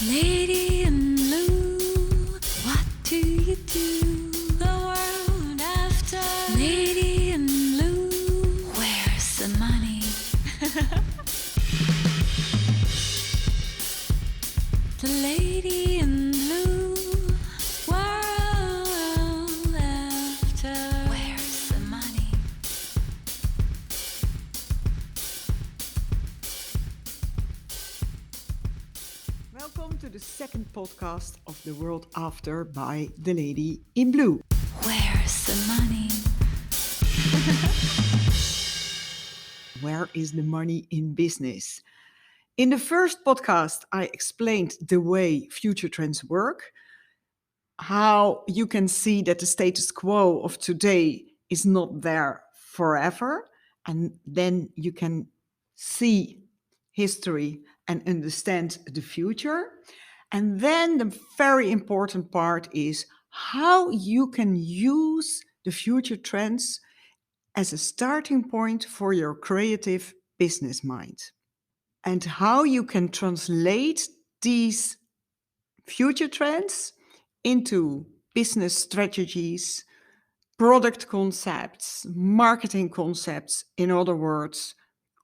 Lady in blue, what do you do? The world after. Lady in blue, where's the money? The lady in blue, world after. Where's the money? Welcome to the second podcast of The World After by The Lady in Blue. Where's the money? Where is the money in business? In the first podcast, I explained the way future trends work, how you can see that the status quo of today is not there forever, and then you can see history and understand the future. And then the very important part is how you can use the future trends as a starting point for your creative business mind, and how you can translate these future trends into business strategies, product concepts, marketing concepts. In other words,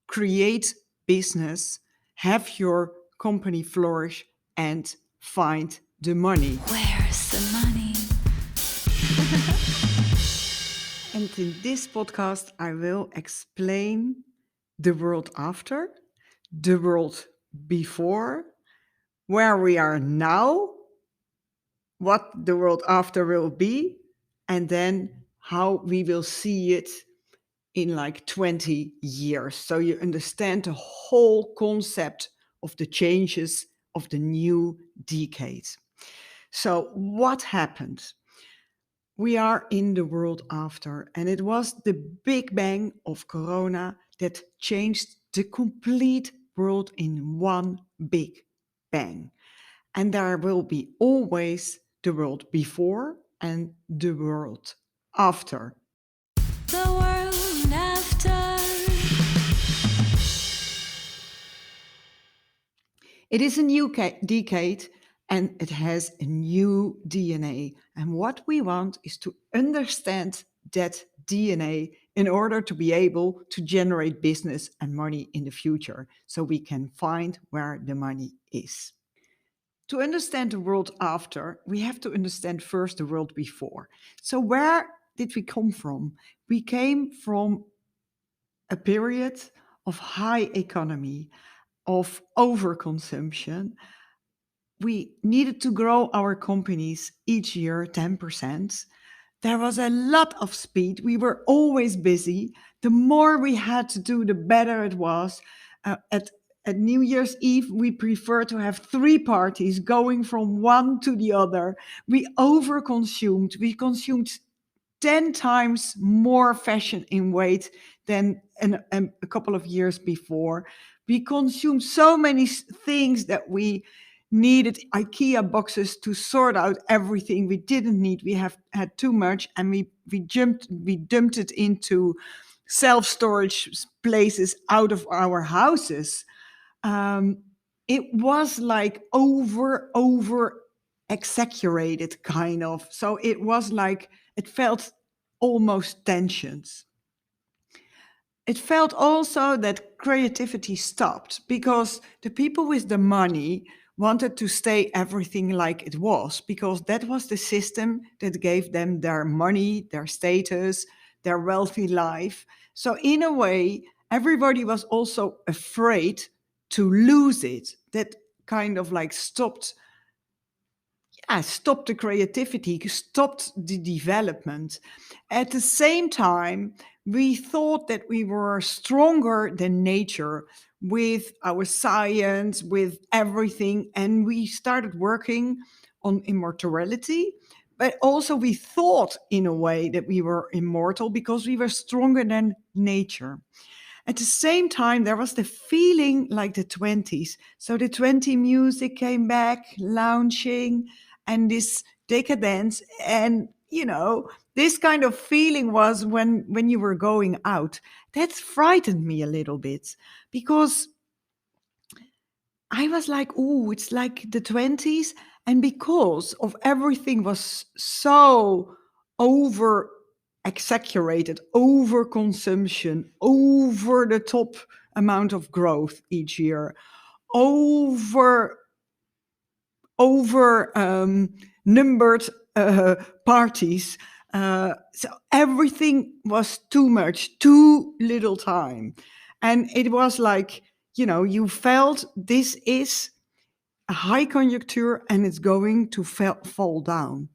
create business, have your company flourish, and find the money. Where's the money? And in this podcast, I will explain the world after, the world before, where we are now, what the world after will be, and then how we will see it in like 20 years. So you understand the whole concept of the changes of the new decade. So what happened? We are in the world after, and it was the big bang of Corona that changed the complete world in one big bang. And there will be always the world before and the world after. The world after. It is a new decade and it has a new DNA. And what we want is to understand that DNA in order to be able to generate business and money in the future, so we can find where the money is. To understand the world after, we have to understand first the world before. So where did we come from? We came from a period of high economy, of overconsumption. We needed to grow our companies each year 10%. There was a lot of speed. We were always busy. The more we had to do, the better it was. At New Year's Eve, we prefer to have 3 parties going from one to the other. We overconsumed. We consumed 10 times more fashion in weight than a couple of years before. We consumed so many things that we needed IKEA boxes to sort out everything we didn't need. We have had too much, and we dumped it into self-storage places out of our houses. It was like over exaggerated kind of. So it was like, it felt almost tensions. It felt also that creativity stopped because the people with the money wanted to stay everything like it was, because that was the system that gave them their money, their status, their wealthy life. So in a way, everybody was also afraid to lose it. That kind of like stopped the creativity, stopped the development. At the same time, we thought that we were stronger than nature with our science, with everything, and we started working on immortality. But also we thought in a way that we were immortal because we were stronger than nature. At the same time, there was the feeling like the 20s. So the 20 music came back, lounging, and this decadence. And, this kind of feeling was when you were going out. That frightened me a little bit because I was like, "Ooh, it's like the 20s." And because of everything was so over exaggerated, over consumption, over the top amount of growth each year, over numbered parties. So everything was too much, too little time. And it was like, you felt this is a high conjuncture and it's going to fall down.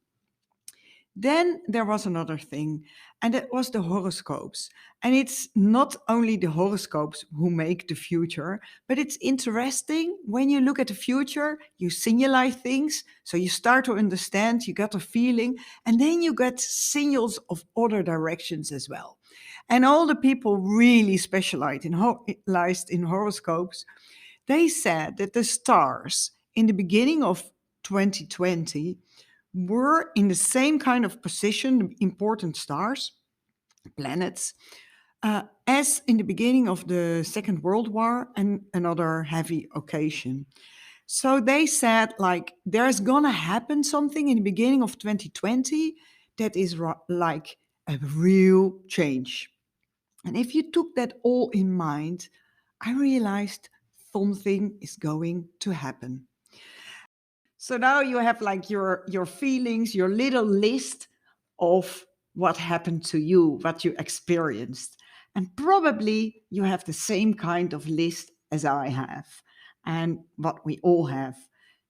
Then there was another thing, and that was the horoscopes. And it's not only the horoscopes who make the future, but it's interesting when you look at the future, you signalize things, so you start to understand, you get a feeling, and then you get signals of other directions as well. And all the people really specialized in horoscopes, they said that the stars in the beginning of 2020 were in the same kind of position, the important stars, planets, as in the beginning of the Second World War and another heavy occasion. So they said, like, there's gonna happen something in the beginning of 2020 that is like a real change. And if you took that all in mind, I realized something is going to happen. So now you have like your feelings, your little list of what happened to you, what you experienced. And probably you have the same kind of list as I have and what we all have.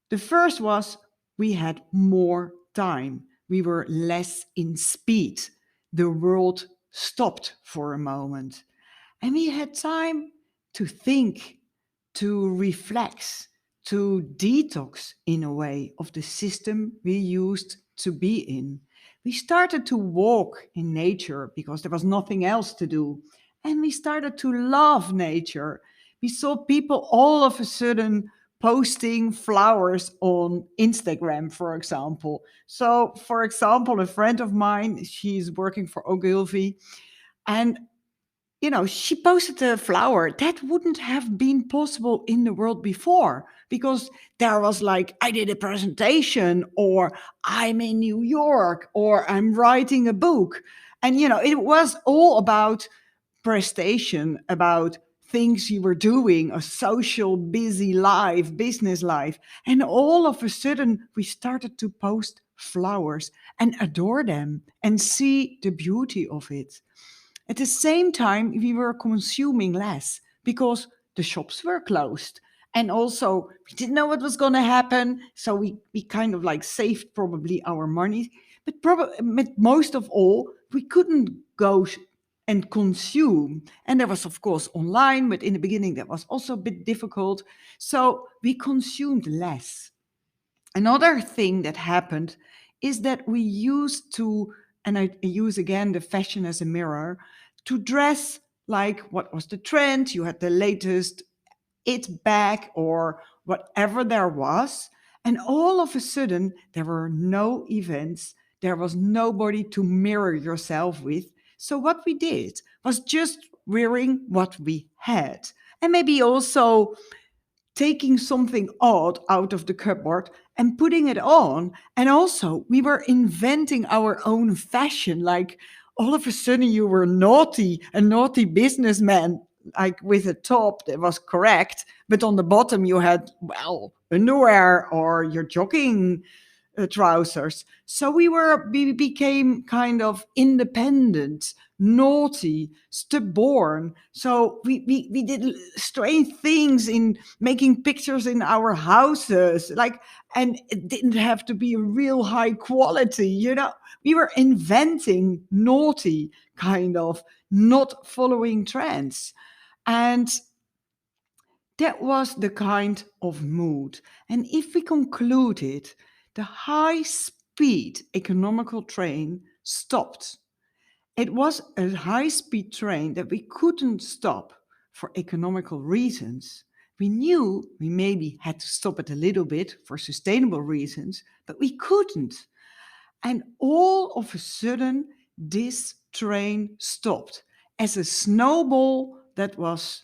The first was we had more time. We were less in speed. The world stopped for a moment. And we had time to think, to reflect, to detox in a way of the system we used to be in. We started to walk in nature because there was nothing else to do. And we started to love nature. We saw people all of a sudden posting flowers on Instagram, for example. So, for example, a friend of mine, she's working for Ogilvy, and she posted a flower that wouldn't have been possible in the world before because there was like, I did a presentation, or I'm in New York, or I'm writing a book. And, it was all about prestation, about things you were doing, a social, busy life, business life. And all of a sudden, we started to post flowers and adore them and see the beauty of it. At the same time, we were consuming less because the shops were closed. And also, we didn't know what was going to happen. So we kind of like saved probably our money. But most of all, we couldn't go and consume. And there was, of course, online, but in the beginning, that was also a bit difficult. So we consumed less. Another thing that happened is that we used to, and I use again the fashion as a mirror, to dress like what was the trend. You had the latest it bag or whatever there was. And all of a sudden, there were no events. There was nobody to mirror yourself with. So what we did was just wearing what we had. And maybe also taking something odd out of the cupboard and putting it on. And also, we were inventing our own fashion. Like all of a sudden, you were naughty, a naughty businessman, like with a top that was correct, but on the bottom you had, well, underwear or your jogging trousers. So we became kind of independent, naughty, stubborn. So we did strange things in making pictures in our houses, like, and it didn't have to be real high quality. We were inventing naughty, kind of not following trends. And that was the kind of mood. And if we conclude it, the high speed economical train stopped. It was a high speed train that we couldn't stop for economical reasons. We knew we maybe had to stop it a little bit for sustainable reasons, but we couldn't. And all of a sudden, this train stopped as a snowball that was,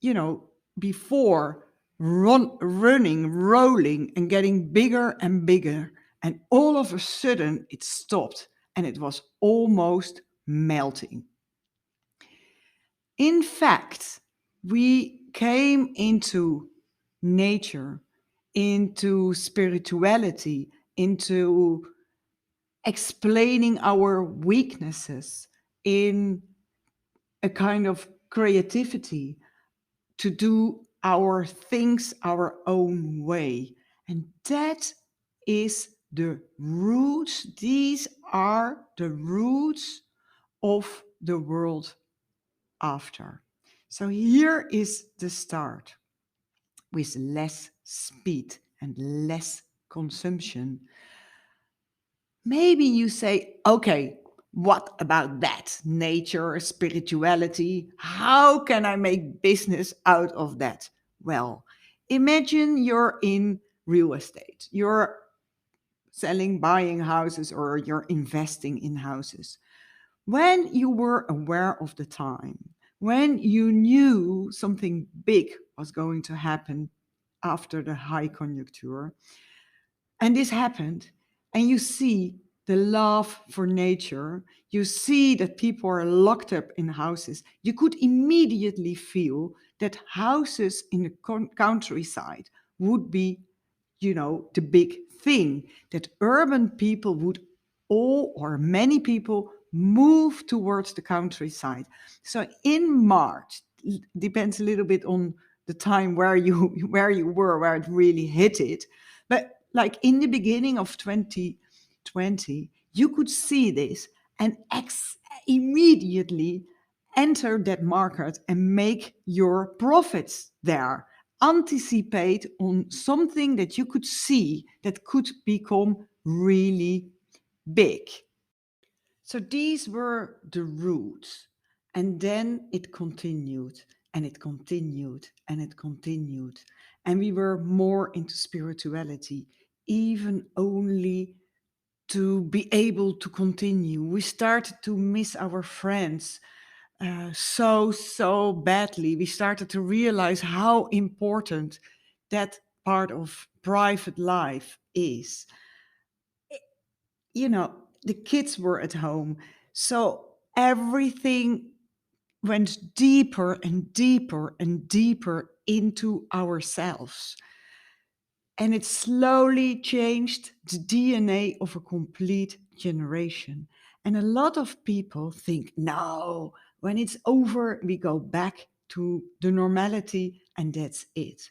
you know, before running, rolling, and getting bigger and bigger. And all of a sudden, it stopped and it was almost melting. In fact, we came into nature, into spirituality, into explaining our weaknesses in a kind of creativity to do our things our own way. And that is the roots, these are the roots of the world after. So here is the start with less speed and less consumption. Maybe you say, okay, what about that? Nature, spirituality, how can I make business out of that? Well, imagine you're in real estate. You're selling, buying houses, or you're investing in houses. When you were aware of the time, when you knew something big was going to happen after the high conjuncture, and this happened, and you see the love for nature, you see that people are locked up in houses, you could immediately feel that houses in the countryside would be, the big thing, that urban people would all or many people move towards the countryside. So in March, depends a little bit on the time where you where it really hit it, but like in the beginning of 2020, you could see this and immediately enter that market and make your profits there. Anticipate on something that you could see that could become really big. So these were the roots. And then it continued and it continued and it continued. And we were more into spirituality, even only to be able to continue. We started to miss our friends so badly. We started to realize how important that part of private life is. You know, the kids were at home. So everything went deeper and deeper and deeper into ourselves. And it slowly changed the DNA of a complete generation. And a lot of people think, no, when it's over, we go back to the normality and that's it.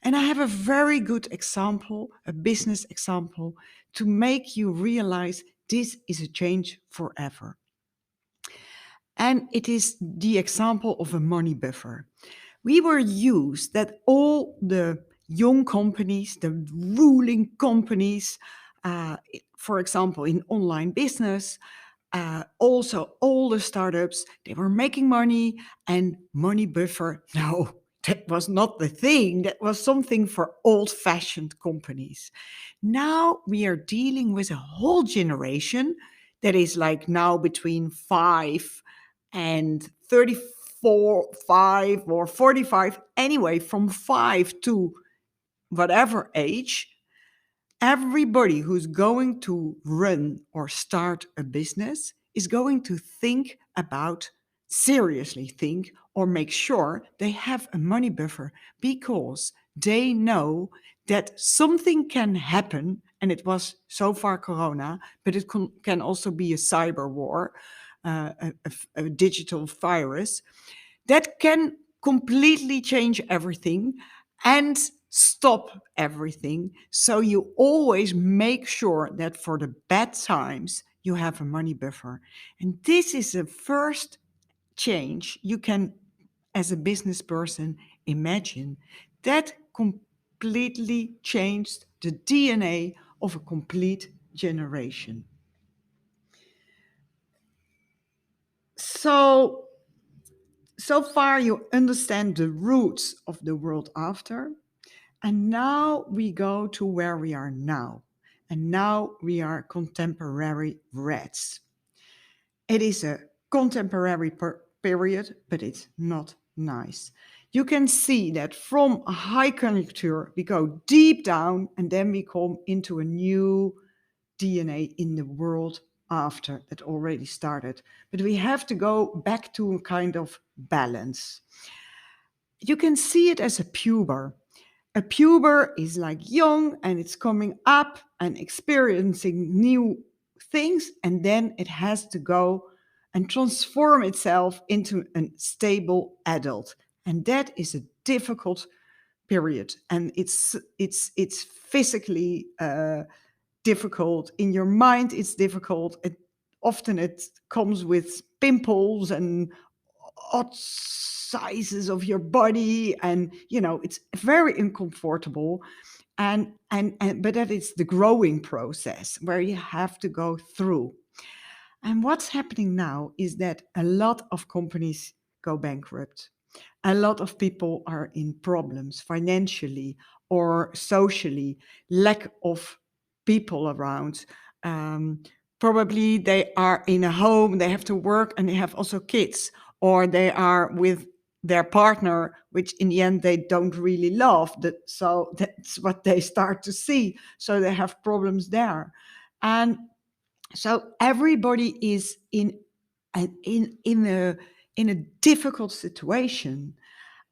And I have a very good example, a business example, to make you realize this is a change forever. And it is the example of a money buffer. We were used that all the young companies, the ruling companies, for example, in online business, also all the startups, they were making money and money buffer. No, that was not the thing. That was something for old-fashioned companies. Now we are dealing with a whole generation that is like now between 5 and 34, 5 or 45, anyway, from 5 to whatever age. Everybody who's going to run or start a business is going to think about, seriously think, or make sure they have a money buffer because they know that something can happen. And it was so far Corona, but it can also be a cyber war, a digital virus that can completely change everything and stop everything. So you always make sure that for the bad times, you have a money buffer. And this is the first change you can, as a business person, imagine. That completely changed the DNA of a complete generation. So far you understand the roots of the world after. And now we go to where we are now. And now we are contemporary reds. It is a contemporary period, but it's not nice. You can see that from a high conjuncture, we go deep down and then we come into a new DNA in the world after that already started. But we have to go back to a kind of balance. You can see it as a puber. A puber is like young and it's coming up and experiencing new things, and then it has to go and transform itself into a stable adult. And that is a difficult period. And it's physically difficult. In your mind, it's difficult. Often it comes with pimples and odd sizes of your body, and it's very uncomfortable. And but that is the growing process where you have to go through. And what's happening now is that a lot of companies go bankrupt. A lot of people are in problems financially or socially, lack of people around. Um, Probably they are in a home, they have to work, and they have also kids, or they are with their partner, which in the end they don't really love. So that's what they start to see. So they have problems there. And so everybody is in a difficult situation,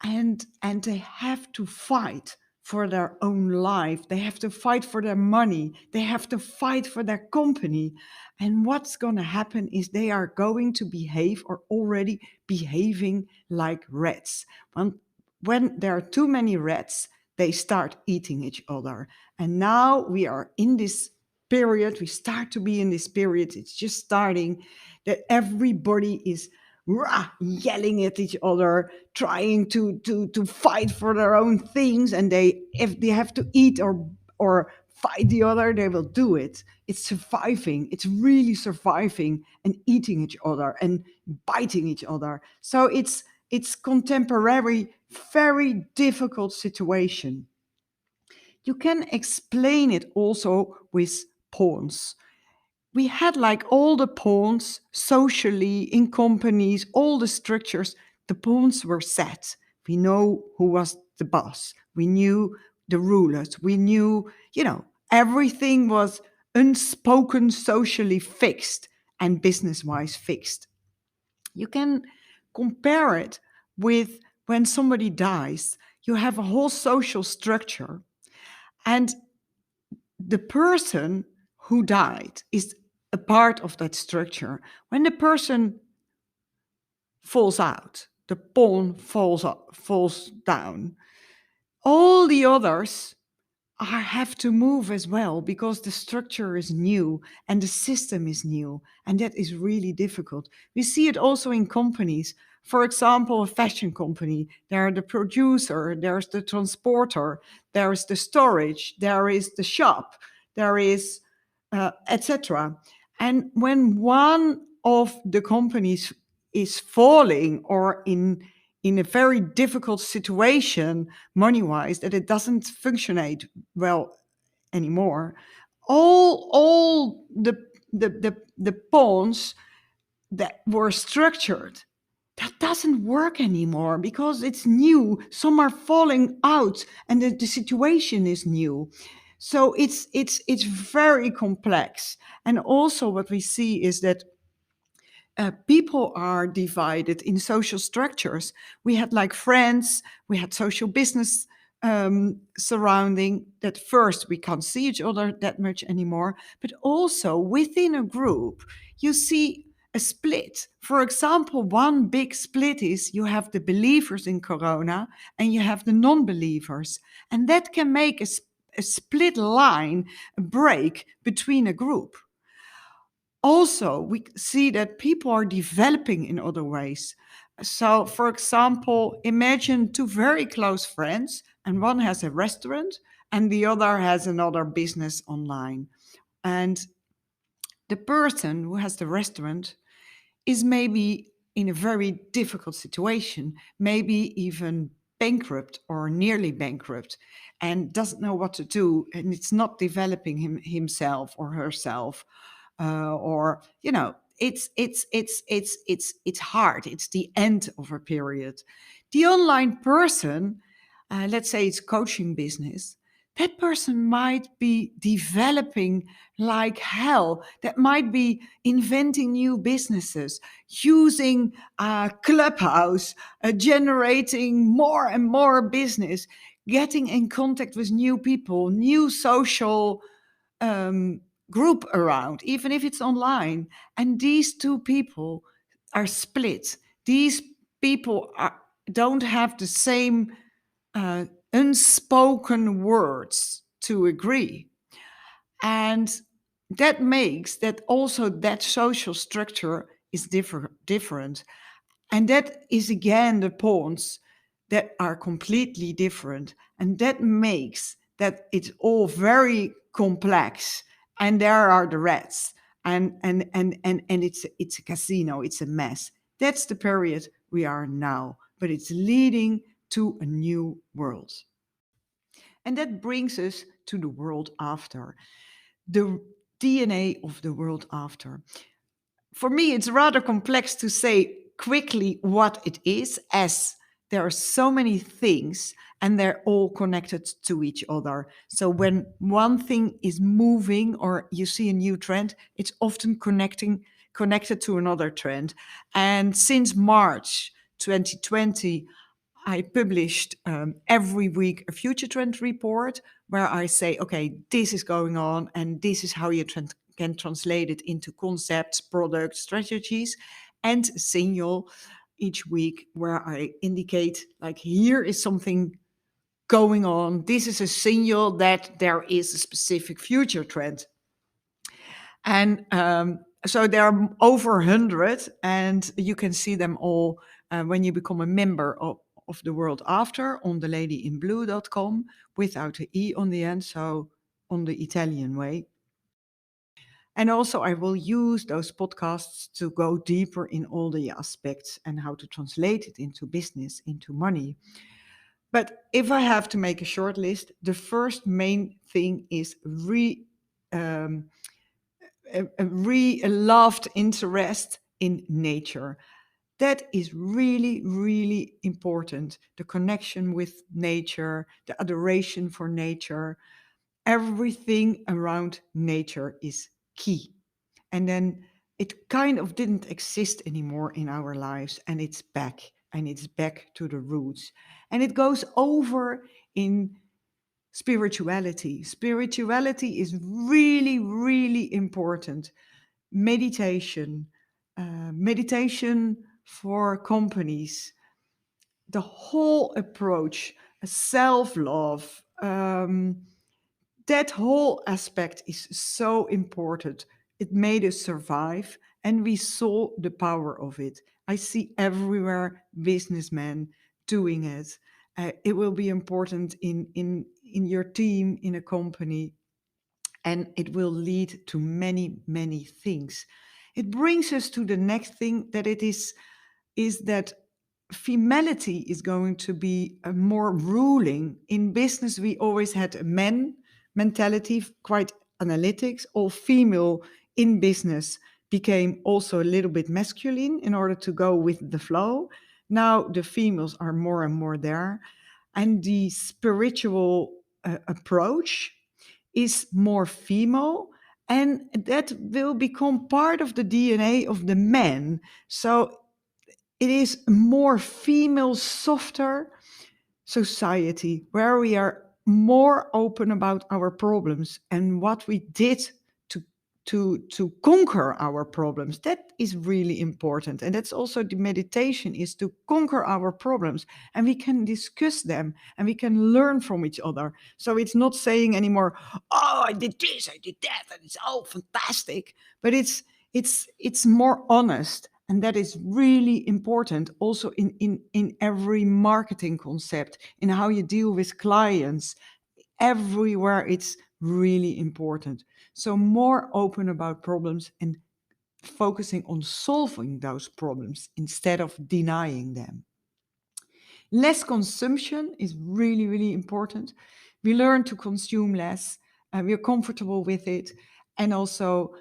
and they have to fight for their own life. They have to fight for their money. They have to fight for their company. And what's going to happen is they are going to behave, or already behaving, like rats. When there are too many rats, they start eating each other. And now we are in this period. We start to be in this period. It's just starting, that everybody is yelling at each other, trying to fight for their own things, and if they have to eat or fight the other, they will do it. It's surviving. It's really surviving and eating each other and biting each other. So it's contemporary, very difficult situation. You can explain it also with pawns. We had like all the pawns socially in companies, all the structures, the pawns were set. We know who was the boss. We knew the rulers. We knew, everything was unspoken, socially fixed and business wise fixed. You can compare it with when somebody dies, you have a whole social structure, and the person who died is a part of that structure. When the person falls out, the pawn falls down, all the others have to move as well, because the structure is new and the system is new, and that is really difficult. We see it also in companies. For example, a fashion company, there are the producer, there's the transporter, there is the storage, there is the shop, there is etc. And when one of the companies is falling, or in a very difficult situation money wise, that it doesn't functionate well anymore, all the pawns that were structured, that doesn't work anymore, because it's new. Some are falling out, and the situation is new. So it's very complex. And also what we see is that people are divided in social structures. We had like friends, we had social business surrounding that. First, we can't see each other that much anymore, but also within a group, you see a split. For example, one big split is you have the believers in Corona and you have the non-believers, and that can make a split line, a break between a group. Also, we see that people are developing in other ways. So, for example, imagine two very close friends, and one has a restaurant and the other has another business online. And the person who has the restaurant is maybe in a very difficult situation, maybe even bankrupt or nearly bankrupt, and doesn't know what to do, and it's not developing himself or herself, or it's hard. It's the end of a period. The online person, let's say it's coaching business, that person might be developing like hell. That might be inventing new businesses, using Clubhouse, generating more and more business, getting in contact with new people, new social um, group around, even if it's online. And these two people are split. These people don't have the same uh, unspoken words to agree. And that makes that also that social structure is different. And that is again the points that are completely different. And that makes that it's all very complex. And there are the rats. And it's a casino, it's a mess. That's the period we are now. But it's leading to a new world. And that brings us to the world after. The DNA of the world after. For me, it's rather complex to say quickly what it is, as there are so many things and they're all connected to each other. So when one thing is moving or you see a new trend, it's often connected to another trend. And since March 2020, I published every week a future trend report where I say, okay, this is going on and this is how you can translate it into concepts, products, strategies, and a signal each week where I indicate, like, here is something going on. This is a signal that there is a specific future trend. And so there are over 100, and you can see them all when you become a member of the world after on theladyinblue.com without the E on the end, so on the Italian way. And also, I will use those podcasts to go deeper in all the aspects and how to translate it into business, into money. But if I have to make a short list, the first main thing is um, a loved interest in nature. That is really, really important. The connection with nature, the adoration for nature, everything around nature is key. And then it kind of didn't exist anymore in our lives, and it's back. And it's back to the roots. And it goes over in spirituality. Spirituality is really, really important. Meditation, meditation for companies, the whole approach, self love, that whole aspect is so important. It made us survive, and we saw the power of it. I see everywhere businessmen doing it. It will be important in your team, in a company, and it will lead to many, many things. It brings us to the next thing that it is that femality is going to be more ruling. In business, we always had a men mentality, quite analytics. All female in business became also a little bit masculine in order to go with the flow. Now the females are more and more there. And the spiritual approach is more female, and that will become part of the DNA of the men. So it is a more female, softer society where we are more open about our problems and what we did to to conquer our problems. That is really important, and that's also the meditation, is to conquer our problems, and we can discuss them and we can learn from each other. So it's not saying anymore, oh, I did this, I did that, and it's all fantastic, but it's more honest. And that is really important also in every marketing concept, in how you deal with clients. Everywhere it's really important. So more open about problems and focusing on solving those problems instead of denying them. Less consumption is really, really important. We learn to consume less, we're comfortable with it, and also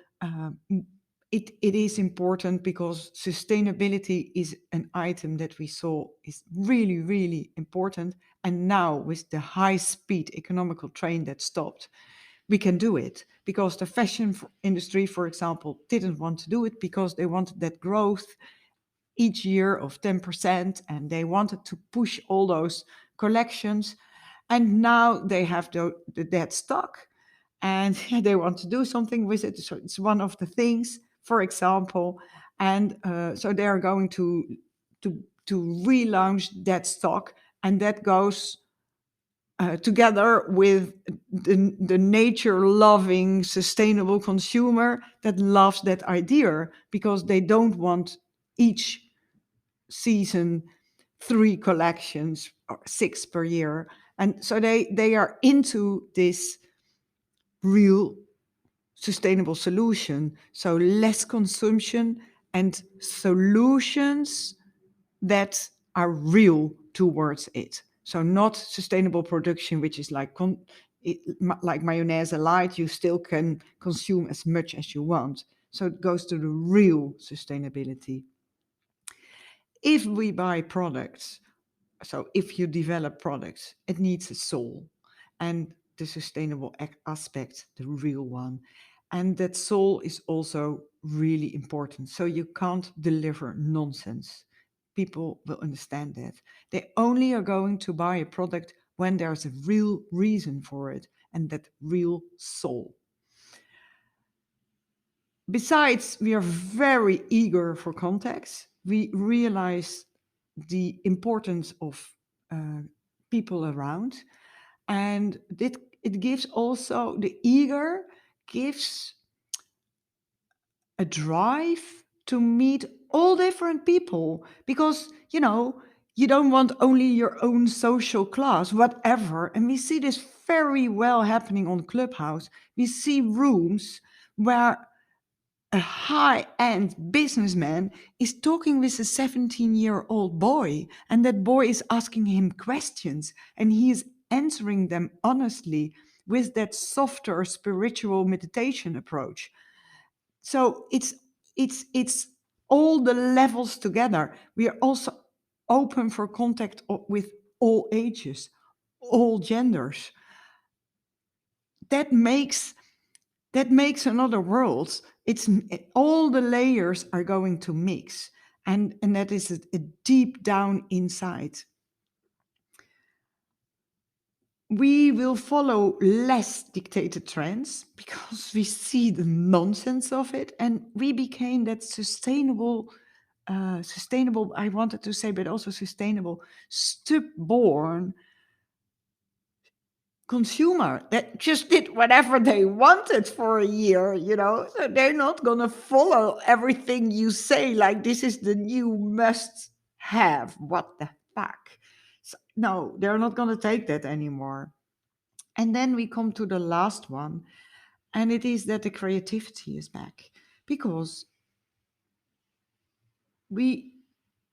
it is important because sustainability is an item that we saw is really, really important. And now, with the high speed economical train that stopped, we can do it because the fashion industry, for example, didn't want to do it because they wanted that growth each year of 10% and they wanted to push all those collections. And now they have the dead stock and they want to do something with it. So it's one of the things, for example. And so they are going to, to relaunch that stock. And that goes together with the nature loving, sustainable consumer that loves that idea because they don't want each season 3 collections or 6 per year. And so they are into this real sustainable solution. So less consumption and solutions that are real towards it. So not sustainable production, which is like like mayonnaise light, you still can consume as much as you want. So it goes to the real sustainability. If we buy products, so if you develop products, it needs a soul and the sustainable aspect, the real one. And that soul is also really important. So you can't deliver nonsense. People will understand that. They only are going to buy a product when there's a real reason for it and that real soul. Besides, we are very eager for context. We realize the importance of uh, people around, and it gives also the eager gives a drive to meet all different people because you don't want only your own social class, whatever. And we see this very well happening on Clubhouse. We see rooms where a high-end businessman is talking with a 17-year-old boy, and that boy is asking him questions, and he is answering them honestly with that softer spiritual meditation approach. So it's all the levels together. We are also open for contact with all ages, all genders. That makes another world. It's all the layers are going to mix, and that is a deep down inside. We will follow less dictated trends because we see the nonsense of it, and we became that sustainable, I wanted to say, but also sustainable, stubborn consumer that just did whatever they wanted for a year. So they're not going to follow everything you say, like this is the new must have. What the fuck? So, no, they're not going to take that anymore. And then we come to the last one, and it is that the creativity is back because we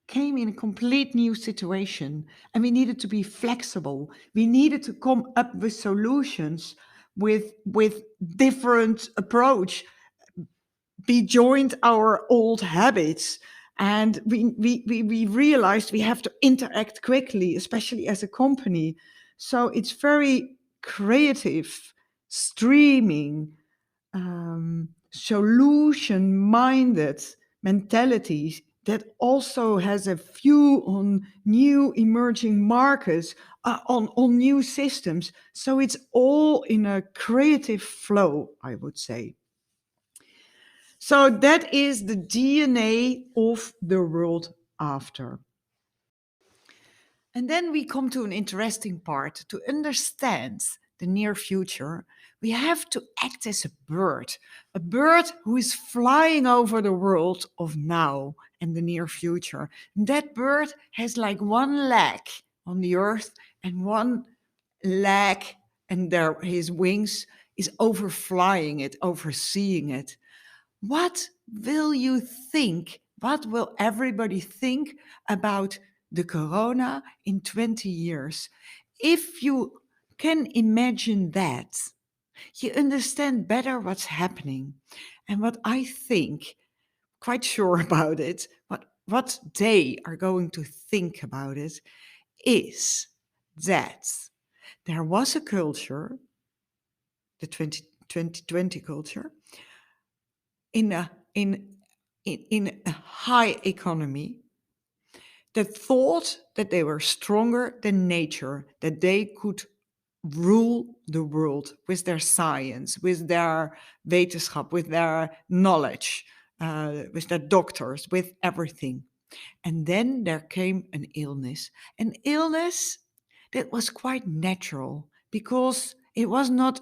came in a complete new situation and we needed to be flexible. We needed to come up with solutions with different approach, bejoined our old habits. And we realized we have to interact quickly, especially as a company. So it's very creative, streaming, solution minded mentality that also has a view on new emerging markets, on new systems. So it's all in a creative flow, I would say. So that is the DNA of the world after. And then we come to an interesting part. To understand the near future, we have to act as a bird who is flying over the world of now and the near future. And that bird has like one leg on the earth and one leg, and his wings is overflying it, overseeing it. What will you think? What will everybody think about the corona in 20 years? If you can imagine that, you understand better what's happening. And what I think quite sure about it, but what they are going to think about it is that there was a culture, the 2020 culture, in a high economy that thought that they were stronger than nature, that they could rule the world with their science, with their wetenschap, with their knowledge, with their doctors, with everything. And then there came an illness that was quite natural because it was not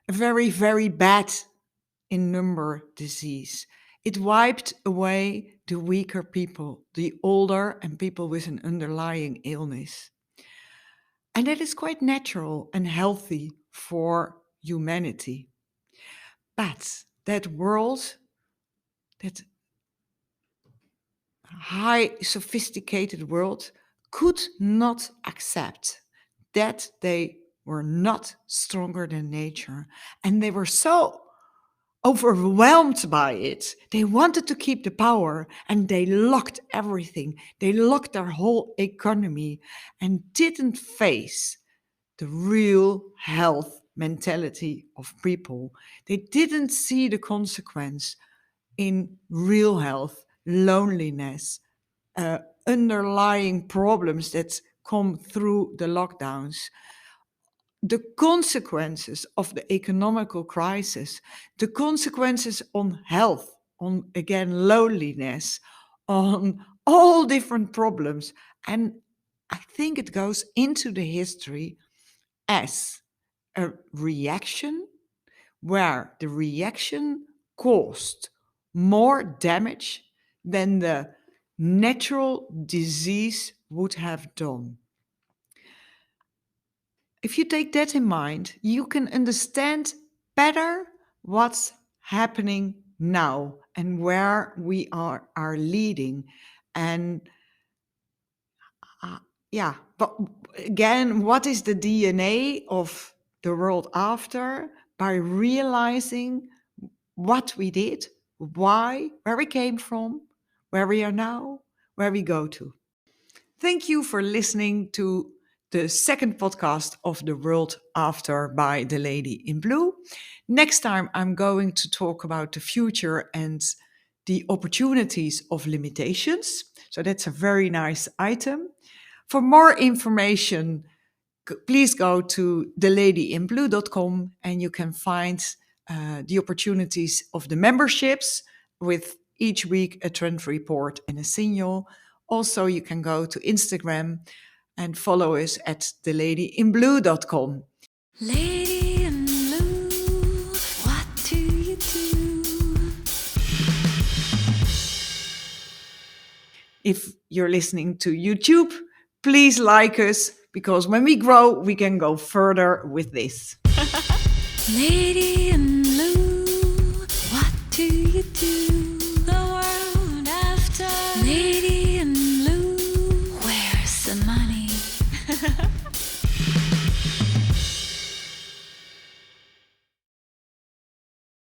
a very, very bad in number disease. It wiped away the weaker people, the older and people with an underlying illness. And that is quite natural and healthy for humanity. But that world, that high sophisticated world, could not accept that they were not stronger than nature. And they were so overwhelmed by it. They wanted to keep the power and they locked everything. They locked their whole economy and didn't face the real health mentality of people. They didn't see the consequence in real health, loneliness, uh, underlying problems that come through the lockdowns, the consequences of the economical crisis, the consequences on health, on again loneliness, on all different problems. And I think it goes into the history as a reaction where the reaction caused more damage than the natural disease would have done. If you take that in mind, you can understand better what's happening now and where we are leading. And yeah, but again, what is the DNA of the world after? By realizing what we did, why, where we came from, where we are now, where we go to. Thank you for listening to the second podcast of The World After by The Lady in Blue. Next time, I'm going to talk about the future and the opportunities of limitations. So that's a very nice item. For more information, please go to theladyinblue.com and you can find the opportunities of the memberships with each week a trend report and a signal. Also, you can go to Instagram and follow us at theladyinblue.com. Lady in blue, what do you do? If you're listening to YouTube, please like us because when we grow, we can go further with this. Lady in blue, what do you do?